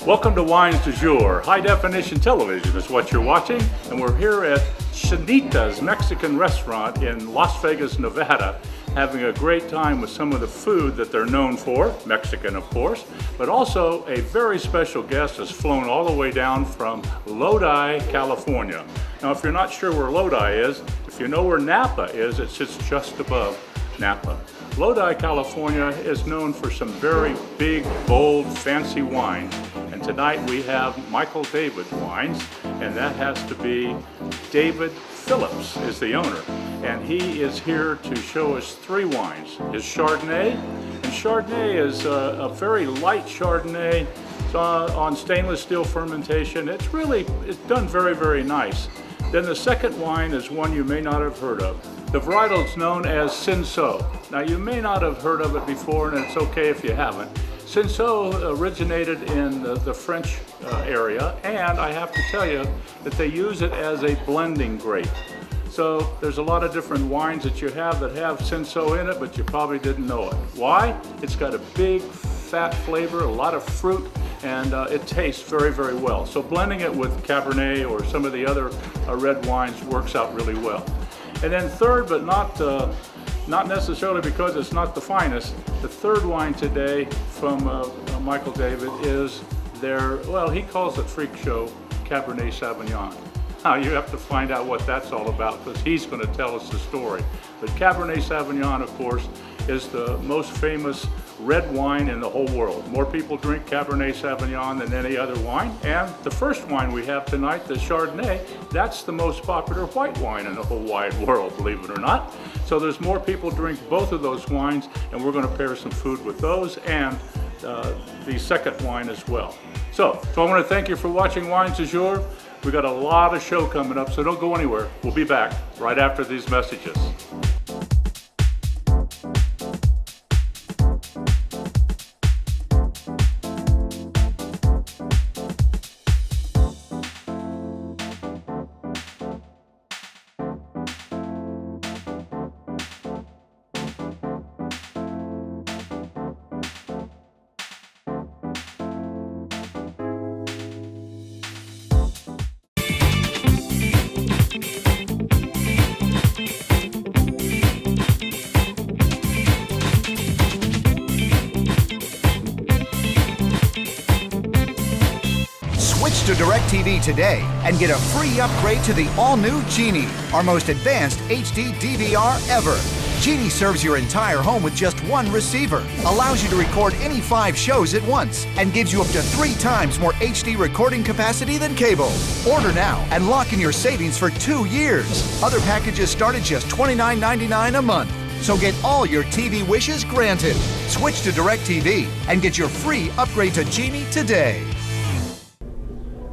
Welcome to Wines du Jour. High definition television is what you're watching, and we're here at Chinita's Mexican restaurant in Las Vegas, Nevada, having a great time with some of the food that they're known for, Mexican of course, but also a very special guest has flown all the way down from Lodi, California. Now if you're not sure where Lodi is, if you know where Napa is, it sits just above Napa. Lodi, California is known for some very big, bold, fancy wines. And tonight we have Michael David wines, and that has to be David Phillips is the owner. And he is here to show us three wines. His Chardonnay, and Chardonnay is a very light Chardonnay. It's on stainless steel fermentation. It's done very, very nice. Then the second wine is one you may not have heard of. The varietal is known as Cinsault. Now you may not have heard of it before, and it's okay if you haven't. Cinsault originated in the French area, and I have to tell you that they use it as a blending grape. So there's a lot of different wines that you have that have Cinsault in it, but you probably didn't know it. Why? It's got a big fat flavor, a lot of fruit, and it tastes very, very well. So blending it with Cabernet or some of the other red wines works out really well. And then third, but not necessarily because it's not the finest, the third wine today from Michael David is their, well, he calls it Freak Show Cabernet Sauvignon. Now you have to find out what that's all about because he's going to tell us the story. But Cabernet Sauvignon, of course, is the most famous red wine in the whole world. More people drink Cabernet Sauvignon than any other wine. And the first wine we have tonight, the Chardonnay, that's the most popular white wine in the whole wide world, believe it or not. So there's more people drink both of those wines, and we're going to pair some food with those and the second wine as well. So I want to thank you for watching Wines du Jour. We got a lot of show coming up, so don't go anywhere. We'll be back right after these messages. Switch to DirecTV today and get a free upgrade to the all-new Genie, our most advanced HD DVR ever. Genie serves your entire home with just one receiver, allows you to record any 5 shows at once, and gives you up to 3 times more HD recording capacity than cable. Order now and lock in your savings for 2 years. Other packages start at just $29.99 a month. So get all your TV wishes granted. Switch to DirecTV and get your free upgrade to Genie today.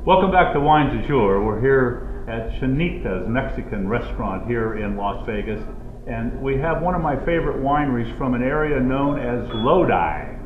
Welcome back to Wines du Jour. We're here at Chinita's Mexican restaurant here in Las Vegas, and we have one of my favorite wineries from an area known as Lodi.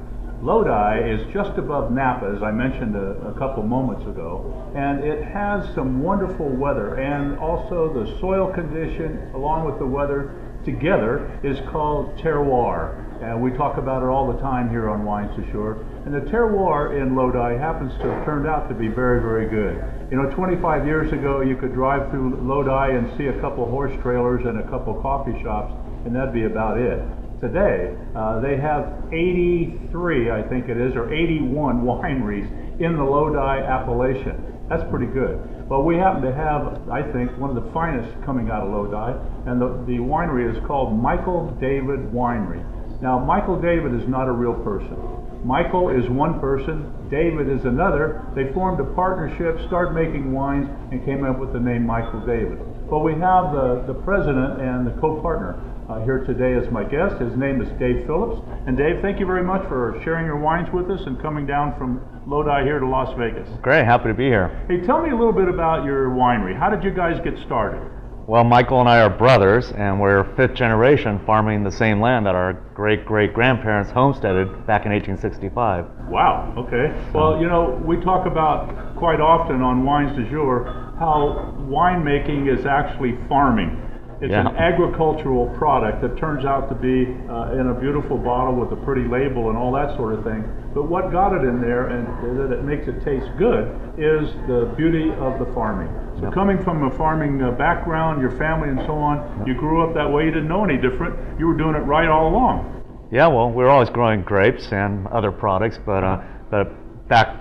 Lodi is just above Napa, as I mentioned a couple moments ago, and it has some wonderful weather, and also the soil condition along with the weather together is called terroir. And we talk about it all the time here on Wines du Jour. And the terroir in Lodi happens to have turned out to be very, very good. You know, 25 years ago, you could drive through Lodi and see a couple horse trailers and a couple coffee shops, and that'd be about it. Today, they have 83, I think it is, or 81 wineries in the Lodi appellation. That's pretty good. Well, we happen to have, I think, one of the finest coming out of Lodi, and the winery is called Michael David Winery. Now, Michael David is not a real person. Michael is one person, David is another. They formed a partnership, started making wines, and came up with the name Michael David. Well, we have the president and the co-partner here today as my guest. His name is Dave Phillips. And Dave, thank you very much for sharing your wines with us and coming down from Lodi here to Las Vegas. Great, happy to be here. Hey, tell me a little bit about your winery. How did you guys get started? Well, Michael and I are brothers, and we're 5th generation farming the same land that our great-great-grandparents homesteaded back in 1865. Wow, okay. Well, you know, we talk about quite often on Wines du Jour how winemaking is actually farming. It's an agricultural product that turns out to be in a beautiful bottle with a pretty label and all that sort of thing. But what got it in there and that it makes it taste good is the beauty of the farming. So coming from a farming background, your family and so on, you grew up that way, you didn't know any different. You were doing it right all along. Yeah, well, we were always growing grapes and other products, but back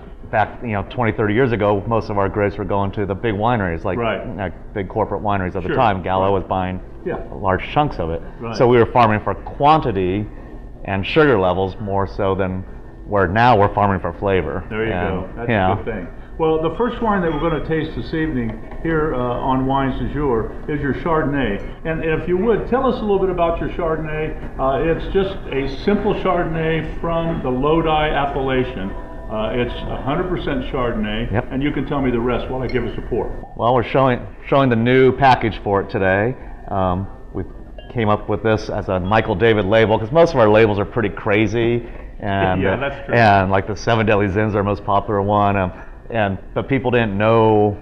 20, 30 years ago, most of our grapes were going to the big wineries, like big corporate wineries at the time. Gallo was buying large chunks of it. So we were farming for quantity and sugar levels more so than where now we're farming for flavor. There you go. That's a good thing. Well, the first wine that we're going to taste this evening here on Wines du Jour is your Chardonnay. And if you would, tell us a little bit about your Chardonnay. It's just a simple Chardonnay from the Lodi appellation. It's 100% Chardonnay, and you can tell me the rest while I give us a pour. Well, we're showing the new package for it today. We came up with this as a Michael David label because most of our labels are pretty crazy, and that's true. And like the 7 Deadly Sins are our most popular one, but people didn't know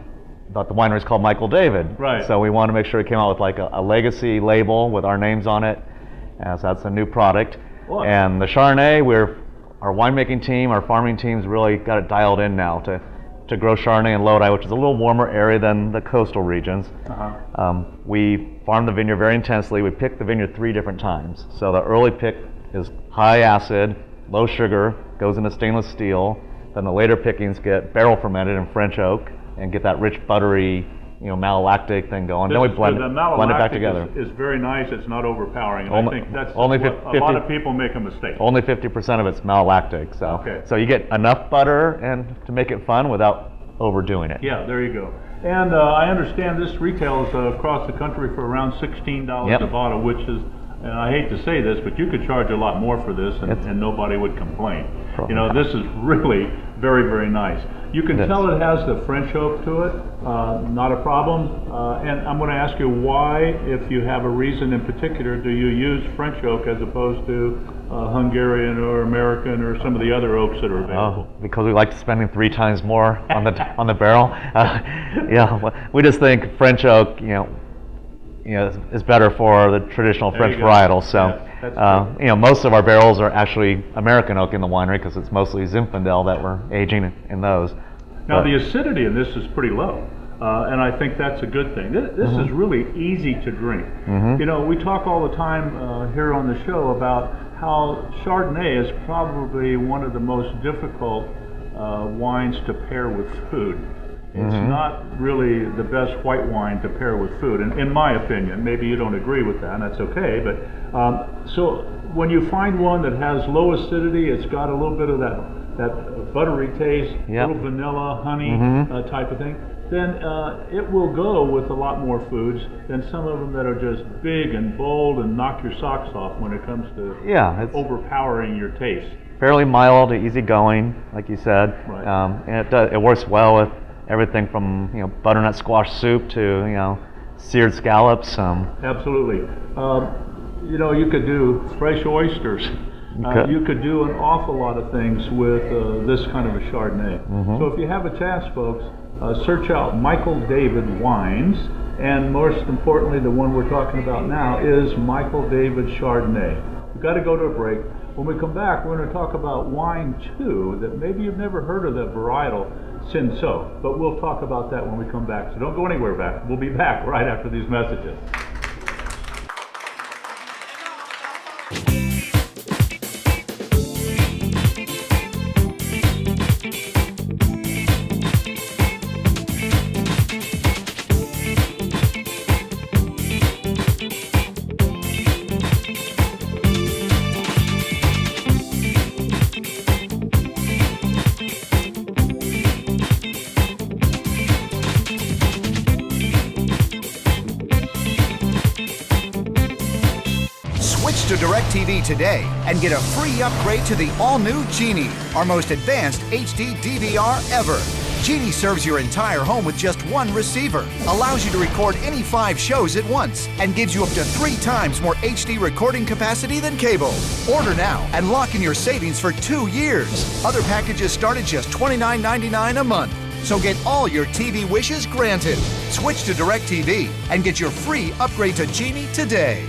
that the winery is called Michael David. Right. So we wanted to make sure it came out with like a legacy label with our names on it. So that's a new product. What? And the Chardonnay, our winemaking team, our farming team's really got it dialed in now to grow Chardonnay in Lodi, which is a little warmer area than the coastal regions. We farm the vineyard very intensely. We pick the vineyard 3 different times. So the early pick is high acid, low sugar, goes into stainless steel. Then the later pickings get barrel fermented in French oak and get that rich, buttery, malolactic thing going. Then we blend it back together. Is very nice. It's not overpowering. I think that's a lot of people make a mistake. Only 50% of it's malolactic. So you get enough butter and to make it fun without overdoing it. Yeah, there you go. And I understand this retails across the country for around $16 a bottle, which is, and I hate to say this, but you could charge a lot more for this and nobody would complain. This is really very, very nice. You can tell it has the French oak to it, not a problem. And I'm going to ask you why, if you have a reason in particular, do you use French oak as opposed to Hungarian or American or some of the other oaks that are available? Because we like spending 3 times more on the barrel. We just think French oak, is better for the traditional French varietal. So, most of our barrels are actually American oak in the winery because it's mostly Zinfandel that we're aging in those. Now, the acidity in this is pretty low, and I think that's a good thing. This is really easy to drink. We talk all the time here on the show about how Chardonnay is probably one of the most difficult wines to pair with food. It's not really the best white wine to pair with food, in my opinion. Maybe you don't agree with that, and that's okay. But so when you find one that has low acidity, it's got a little bit of that buttery taste, little vanilla, honey type of thing, then it will go with a lot more foods than some of them that are just big and bold and knock your socks off when it comes to overpowering your taste. Fairly mild, easygoing, like you said, and it works well with everything from butternut squash soup to seared scallops. Absolutely. You could do fresh oysters. You could do an awful lot of things with this kind of a Chardonnay. So if you have a chance, folks, search out Michael David Wines, and most importantly, the one we're talking about now is Michael David Chardonnay. We've got to go to a break. When we come back, we're going to talk about wine too, that maybe you've never heard of, that varietal, Cinsault. But we'll talk about that when we come back. So don't go anywhere back. We'll be back right after these messages. Switch to DirecTV today and get a free upgrade to the all-new Genie, our most advanced HD DVR ever. Genie serves your entire home with just 1 receiver, allows you to record any 5 shows at once, and gives you up to 3 times more HD recording capacity than cable. Order now and lock in your savings for 2 years. Other packages start at just $29.99 a month. So get all your TV wishes granted. Switch to DirecTV and get your free upgrade to Genie today.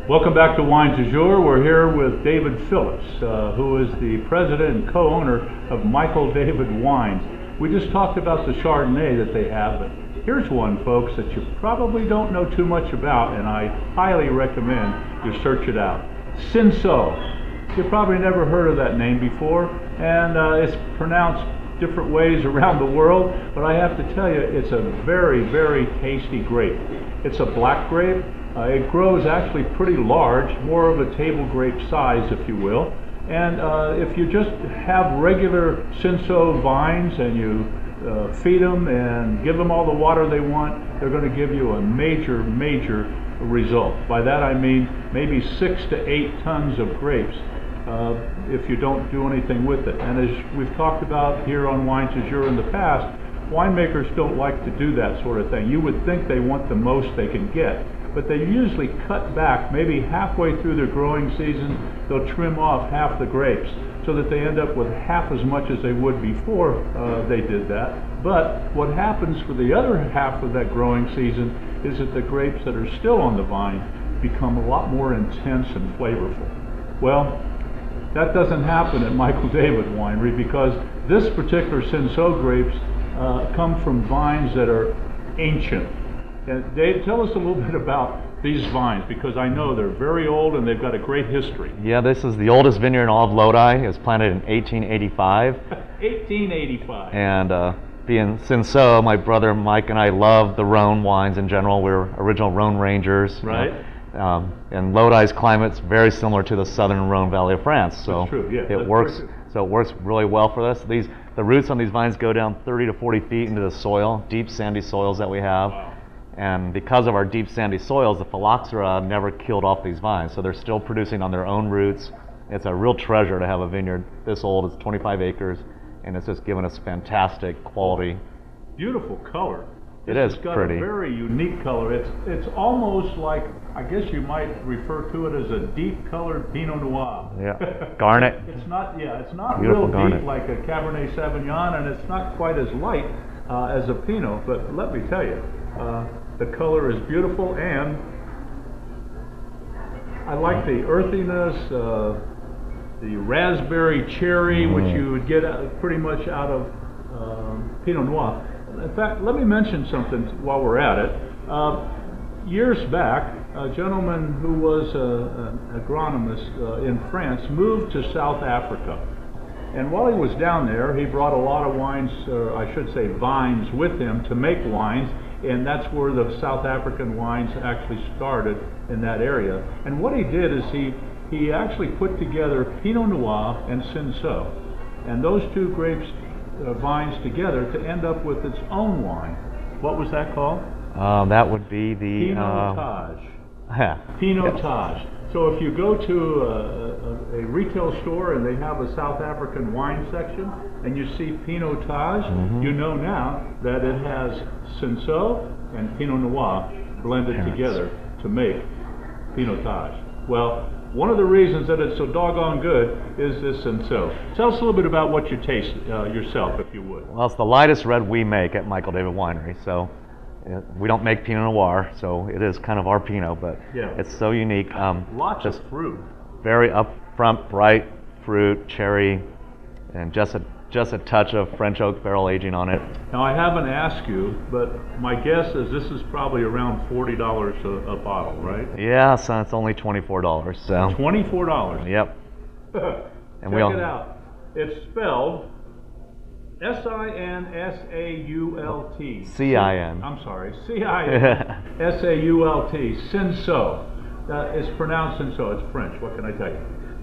Welcome back to Wines du Jour. We're here with David Phillips, who is the president and co-owner of Michael David Wines. We just talked about the Chardonnay that they have, but here's one, folks, that you probably don't know too much about, and I highly recommend you search it out. Cinsault. You've probably never heard of that name before, and it's pronounced different ways around the world, but I have to tell you, it's a very, very tasty grape. It's a black grape. It grows actually pretty large, more of a table grape size, if you will. And if you just have regular Cinsault vines and you feed them and give them all the water they want, they're going to give you a major, major result. By that I mean maybe 6 to 8 tons of grapes if you don't do anything with it. And as we've talked about here on Wines du Jour in the past, winemakers don't like to do that sort of thing. You would think they want the most they can get, but they usually cut back. Maybe halfway through their growing season, they'll trim off half the grapes so that they end up with half as much as they would before they did that. But what happens for the other half of that growing season is that the grapes that are still on the vine become a lot more intense and flavorful. Well, that doesn't happen at Michael David Winery, because this particular Cinsault grapes come from vines that are ancient. And Dave, tell us a little bit about these vines, because I know they're very old and they've got a great history. Yeah, this is the oldest vineyard in all of Lodi. It was planted in 1885. 1885. And being Cinsault, my brother Mike and I love the Rhone wines in general. We're original Rhone Rangers. Right. And Lodi's climate's very similar to the southern Rhone Valley of France. So that's true, yeah. it works. So it works really well for this. The roots on these vines go down 30 to 40 feet into the soil, deep sandy soils that we have. Wow. And because of our deep sandy soils, the phylloxera never killed off these vines, so they're still producing on their own roots. It's a real treasure to have a vineyard this old. It's 25 acres, and it's just given us fantastic quality. Beautiful color. It is It's got pretty. a very unique color. It's almost like, I guess you might refer to it as a deep colored Pinot Noir. Yeah, garnet. It's not Beautiful real garnet. deep like a Cabernet Sauvignon, and it's not quite as light as a Pinot, but let me tell you, the color is beautiful, and I like the earthiness, the raspberry cherry, which you would get pretty much out of Pinot Noir. In fact, let me mention something while we're at it. Years back, a gentleman who was an agronomist in France moved to South Africa. And while he was down there, he brought a lot of wines, or I should say vines, with him to make wines. And that's where the South African wines actually started, in that area. And what he did is he actually put together Pinot Noir and Cinsault, and those two grapes, vines together, to end up with its own wine. What was that called? That would be the Pinotage. Yeah. Pinotage. So if you go to a retail store and they have a South African wine section and you see Pinotage, you know now that it has Cinsault and Pinot Noir blended together to make Pinotage. Well, one of the reasons that it's so doggone good is this Cinsault. Tell us a little bit about what you taste yourself, if you would. Well, it's the lightest red we make at Michael David Winery. So we don't make Pinot Noir, so it is kind of our Pinot, but Yeah. it's so unique. Lots of fruit. Very upfront, bright fruit, cherry, and just a touch of French oak barrel aging on it. Now, I haven't asked you, but my guess is this is probably around $40 a bottle, right? Yeah, so it's only $24. So $24. yep. Check we all- it out. It's spelled Cinsault. CIN. I'm sorry, Cinsault. Cinsault. It's pronounced Cinsault. It's French. What can I tell you?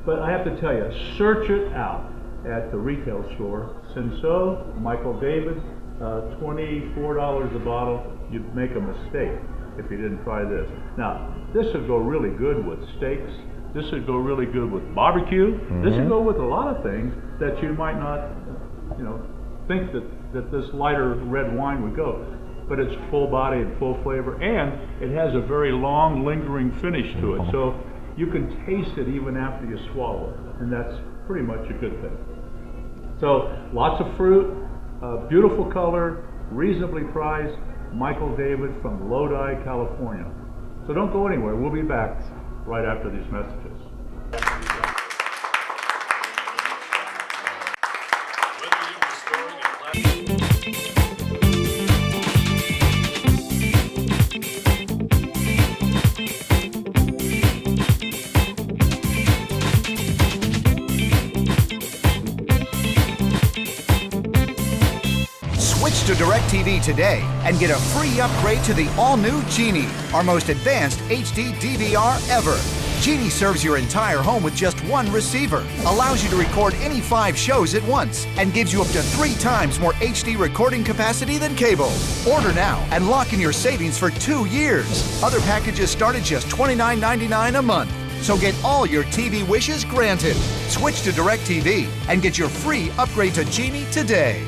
But I have to tell you, search it out at the retail store. Cinsault, Michael David, $24 a bottle. You'd make a mistake if you didn't try this. Now, this would go really good with steaks. This would go really good with barbecue. This would go with a lot of things that you might not, think that this lighter red wine would go. But it's full body and full flavor, and it has a very long, lingering finish to it. So you can taste it even after you swallow it, and that's pretty much a good thing. So lots of fruit, Beautiful color, reasonably priced, Michael David from Lodi, California. So don't go anywhere. We'll be back right after these messages. Switch to DirecTV today and get a free upgrade to the all-new Genie, our most advanced HD DVR ever. Genie serves your entire home with just one receiver, allows you to record any 5 shows at once, and gives you up to 3 times more HD recording capacity than cable. Order now and lock in your savings for 2 years. Other packages start at just $29.99 a month. So get all your TV wishes granted. Switch to DirecTV and get your free upgrade to Genie today.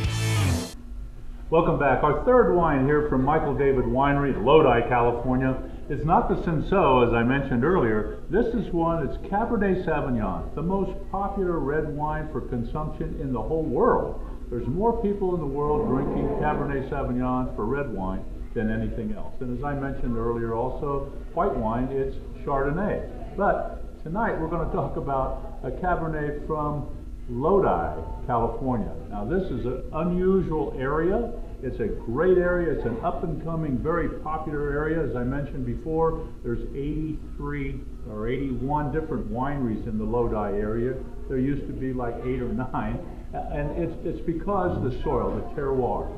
Welcome back. Our third wine here from Michael David Winery, Lodi, California, is not the Cinsault, as I mentioned earlier. This is one, it's Cabernet Sauvignon, the most popular red wine for consumption in the whole world. There's more people in the world drinking Cabernet Sauvignon for red wine than anything else. And as I mentioned earlier also, white wine, it's Chardonnay. But tonight we're going to talk about a Cabernet from Lodi, California. Now this is an unusual area. It's a great area. It's an up-and-coming, very popular area. As I mentioned before, there's 83 or 81 different wineries in the Lodi area. There used to be like 8 or 9. And it's because the soil, the terroir.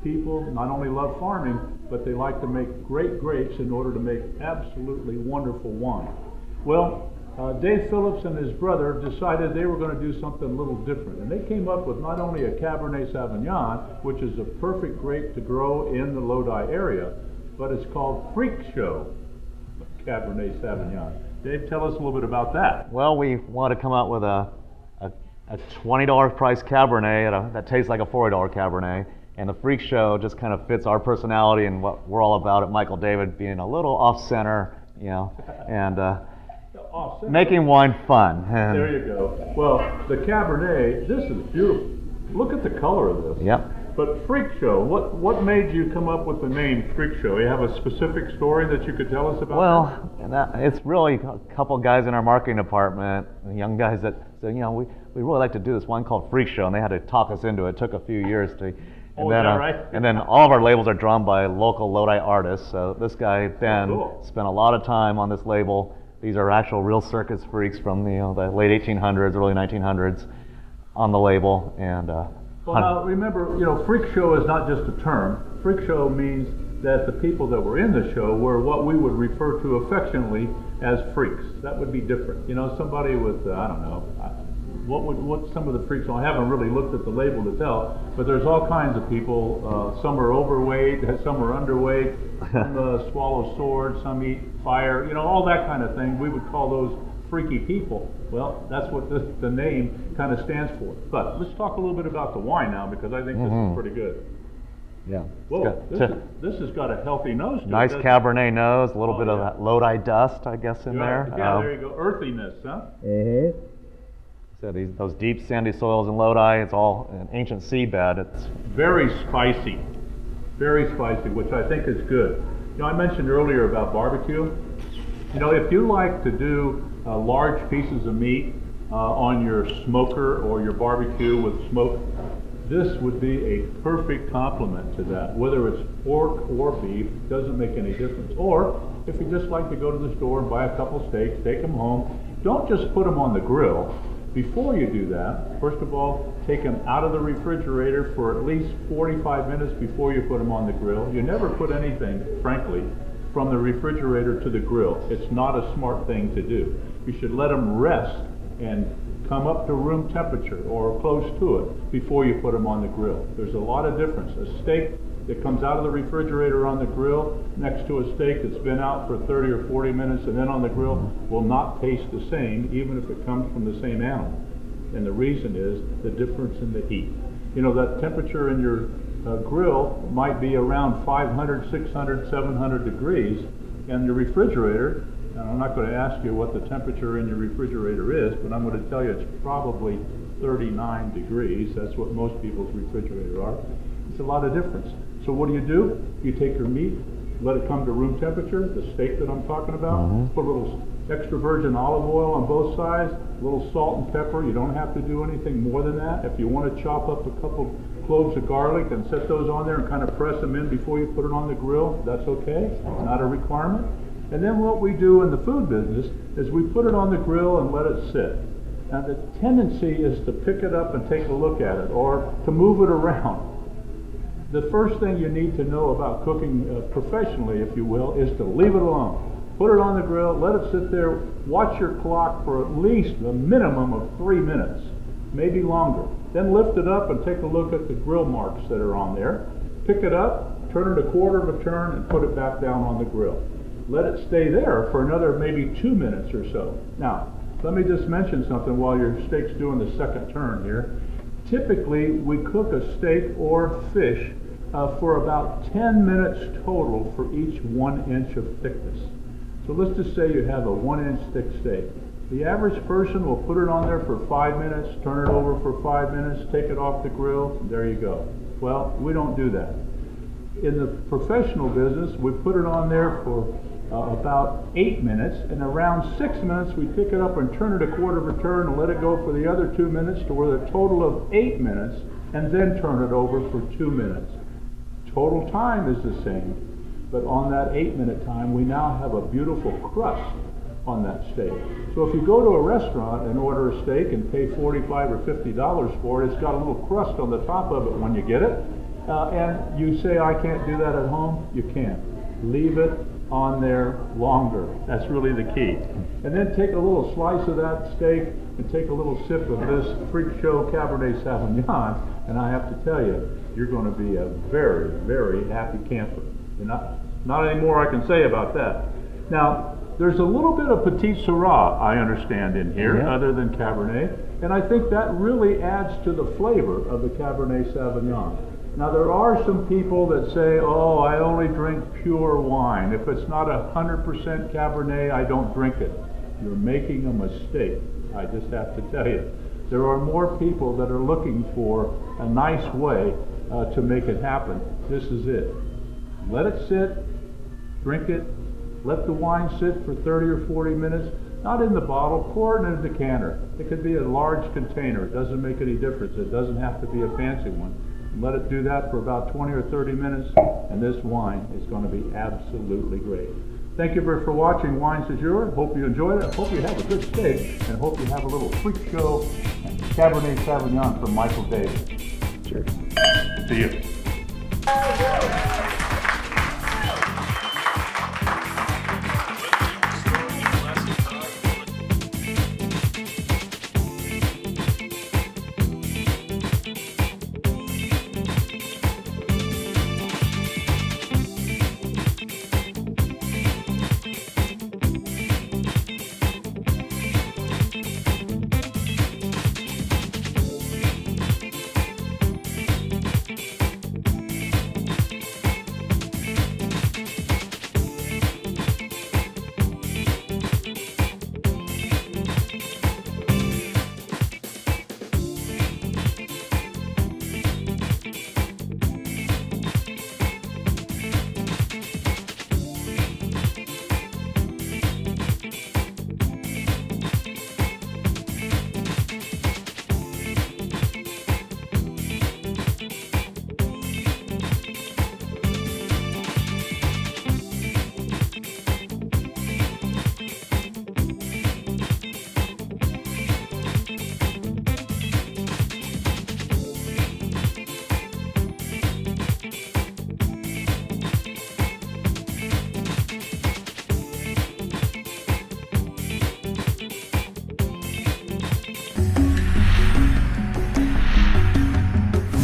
People not only love farming, but they like to make great grapes in order to make absolutely wonderful wine. Well, Dave Phillips and his brother decided they were going to do something a little different. And they came up with not only a Cabernet Sauvignon, which is a perfect grape to grow in the Lodi area, but it's called Freak Show Cabernet Sauvignon. Dave, tell us a little bit about that. Well, we want to come out with a $20 price Cabernet that tastes like a $40 Cabernet. And the Freak Show just kind of fits our personality and what we're all about at Michael David, being a little off-center, you know, and making wine fun. There you go. Well, the Cabernet, this is beautiful. Look at the color of this. Yep. But Freak Show, what made you come up with the name Freak Show? You have a specific story that you could tell us about? Well, it's really a couple guys in our marketing department, young guys that said, you know, we really like to do this wine called Freak Show, and they had to talk us into it. It took a few years to. And is that right? And then all of our labels are drawn by local Lodi artists. So this guy, Ben, spent a lot of time on this label. These are actual real circus freaks from the late 1800s, early 1900s on the label. And well, now remember, Freak Show is not just a term. Freak Show means that the people that were in the show were what we would refer to affectionately as freaks. That would be different. Somebody with, I don't know, what some of the freaks are. I haven't really looked at the label to tell, but there's all kinds of people. Some are overweight, some are underweight, some swallow swords, some eat fire, all that kind of thing. We would call those freaky people. Well, that's what the name kind of stands for. But let's talk a little bit about the wine now, because I think this is pretty good. Yeah. Whoa, this has got a healthy nose to it. Nice Cabernet nose, a little bit of that Lodi dust, I guess, in there. Yeah, there you go. Earthiness, huh? Mm-hmm. So those deep sandy soils in Lodi, it's all an ancient seabed. It's very spicy, which I think is good. I mentioned earlier about barbecue. If you like to do large pieces of meat on your smoker or your barbecue with smoke, this would be a perfect complement to that. Whether it's pork or beef, doesn't make any difference. Or if you just like to go to the store and buy a couple steaks, take them home, don't just put them on the grill. Before you do that, first of all, take them out of the refrigerator for at least 45 minutes before you put them on the grill. You never put anything, frankly, from the refrigerator to the grill. It's not a smart thing to do. You should let them rest and come up to room temperature or close to it before you put them on the grill. There's a lot of difference. A steak that comes out of the refrigerator on the grill next to a steak that's been out for 30 or 40 minutes and then on the grill will not taste the same, even if it comes from the same animal. And the reason is the difference in the heat. That temperature in your grill might be around 500, 600, 700 degrees, and your refrigerator, and I'm not going to ask you what the temperature in your refrigerator is, but I'm going to tell you it's probably 39 degrees. That's what most people's refrigerators are. It's a lot of difference. So what do? You take your meat, let it come to room temperature, the steak that I'm talking about, put a little extra virgin olive oil on both sides, a little salt and pepper. You don't have to do anything more than that. If you want to chop up a couple cloves of garlic and set those on there and kind of press them in before you put it on the grill, that's okay, not a requirement. And then what we do in the food business is we put it on the grill and let it sit. Now the tendency is to pick it up and take a look at it, or to move it around. The first thing you need to know about cooking professionally, if you will, is to leave it alone. Put it on the grill, let it sit there, watch your clock for at least a minimum of 3 minutes, maybe longer. Then lift it up and take a look at the grill marks that are on there. Pick it up, turn it a quarter of a turn, and put it back down on the grill. Let it stay there for another maybe 2 minutes or so. Now, let me just mention something while your steak's doing the second turn here. Typically, we cook a steak or fish for about 10 minutes total for each 1 inch of thickness. So let's just say you have a 1 inch thick steak. The average person will put it on there for 5 minutes, turn it over for 5 minutes, take it off the grill, and there you go. Well, we don't do that. In the professional business, we put it on there for about 8 minutes, and around 6 minutes we pick it up and turn it a quarter of a turn and let it go for the other 2 minutes to where the total of 8 minutes, and then turn it over for 2 minutes. Total time is the same, but on that 8-minute time we now have a beautiful crust on that steak. So if you go to a restaurant and order a steak and pay $45 or $50 for it, it's got a little crust on the top of it when you get it, and you say, I can't do that at home, you can't. Leave it on there longer. That's really the key. And then take a little slice of that steak and take a little sip of this freak show Cabernet Sauvignon, and I have to tell you, you're going to be a very, very happy camper. You're not any more I can say about that. Now, there's a little bit of Petit Syrah, I understand, in here, other than Cabernet, and I think that really adds to the flavor of the Cabernet Sauvignon. Now, there are some people that say, oh, I only drink pure wine. If it's not 100% Cabernet, I don't drink it. You're making a mistake, I just have to tell you. There are more people that are looking for a nice way to make it happen. This is it. Let it sit, drink it, let the wine sit for 30 or 40 minutes, not in the bottle, pour it in a decanter. It could be a large container, it doesn't make any difference. It doesn't have to be a fancy one. Let it do that for about 20 or 30 minutes, and this wine is going to be absolutely great. Thank you for watching Wines du Jour. Hope you enjoyed it. Hope you have a good steak, and hope you have a little freak show and Cabernet Sauvignon from Michael Davis. Cheers. See you.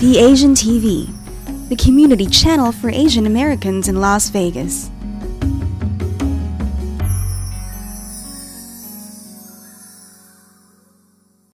VAsianTV, the community channel for Asian Americans in Las Vegas.